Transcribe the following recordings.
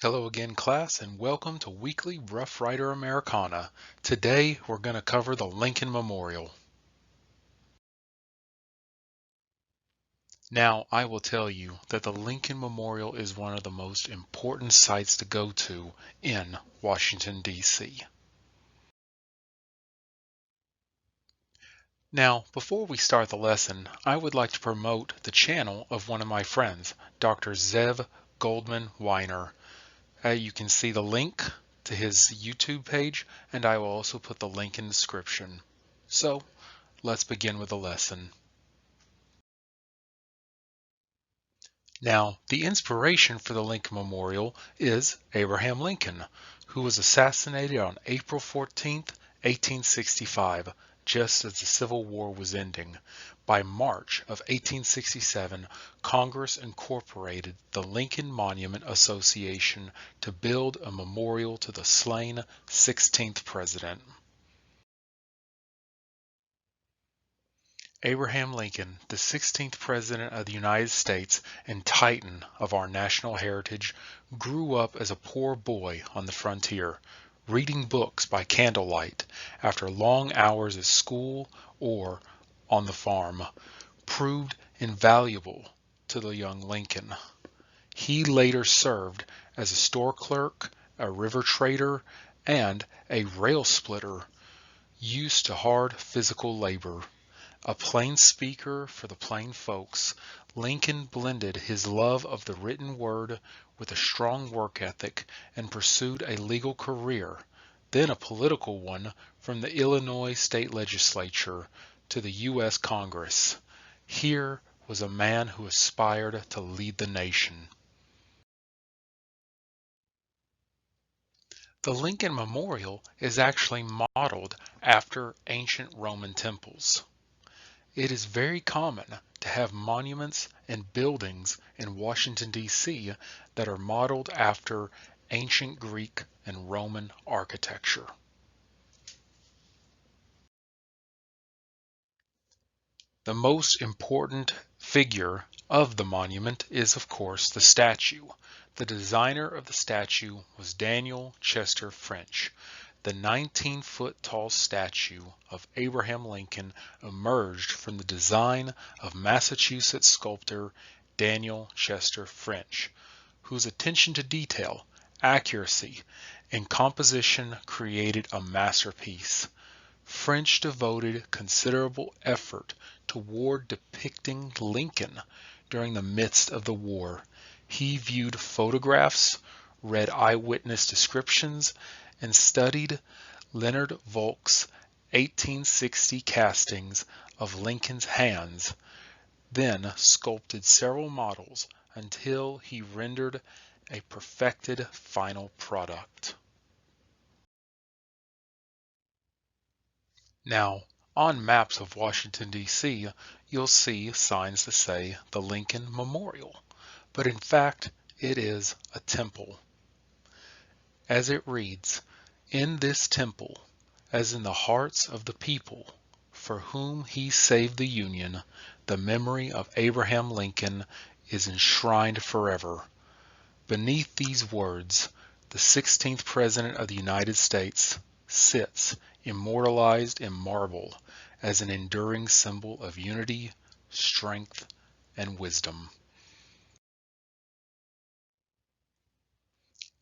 Hello again, class, and welcome to Weekly Rough Rider Americana. Today, we're going to cover the Lincoln Memorial. Now, I will tell you that the Lincoln Memorial is one of the most important sites to go to in Washington, D.C. Now, before we start the lesson, I would like to promote the channel of one of my friends, Dr. Zev Goldman Weiner. You can see the link to his YouTube page, and I will also put the link in the description. So, let's begin with the lesson. Now, the inspiration for the Lincoln Memorial is Abraham Lincoln, who was assassinated on April 14th, 1865, just as the Civil War was ending. By March of 1867, Congress incorporated the Lincoln Monument Association to build a memorial to the slain 16th president. Abraham Lincoln, the 16th President of the United States and titan of our national heritage, grew up as a poor boy on the frontier, reading books by candlelight after long hours at school or on the farm, proved invaluable to the young Lincoln. He later served as a store clerk, a river trader, and a rail splitter, used to hard physical labor. A plain speaker for the plain folks, Lincoln blended his love of the written word with a strong work ethic and pursued a legal career, then a political one, from the Illinois state legislature to the U.S. Congress. Here was a man who aspired to lead the nation. The Lincoln Memorial is actually modeled after ancient Roman temples. It is very common to have monuments and buildings in Washington, D.C. that are modeled after ancient Greek and Roman architecture. The most important figure of the monument is, of course, the statue. The designer of the statue was Daniel Chester French. The 19-foot tall statue of Abraham Lincoln emerged from the design of Massachusetts sculptor Daniel Chester French, whose attention to detail, accuracy, and composition created a masterpiece. French devoted considerable effort toward depicting Lincoln during the midst of the war. He viewed photographs, read eyewitness descriptions, and studied Leonard Volk's 1860 castings of Lincoln's hands, then sculpted several models until he rendered a perfected final product. Now, on maps of Washington, D.C., you'll see signs that say the Lincoln Memorial, but in fact, it is a temple. As it reads, "In this temple, as in the hearts of the people for whom he saved the Union, the memory of Abraham Lincoln is enshrined forever." Beneath these words, the 16th President of the United States sits immortalized in marble as an enduring symbol of unity, strength, and wisdom.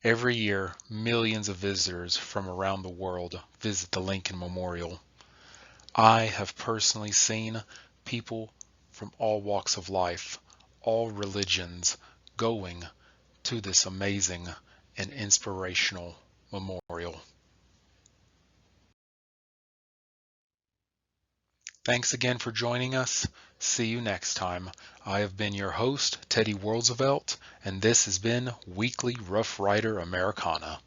Every year, millions of visitors from around the world visit the Lincoln Memorial. I have personally seen people from all walks of life, all religions, going to this amazing and inspirational memorial. Thanks again for joining us. See you next time. I have been your host, Teddy Worldsevelt, and this has been Weekly Rough Rider Americana.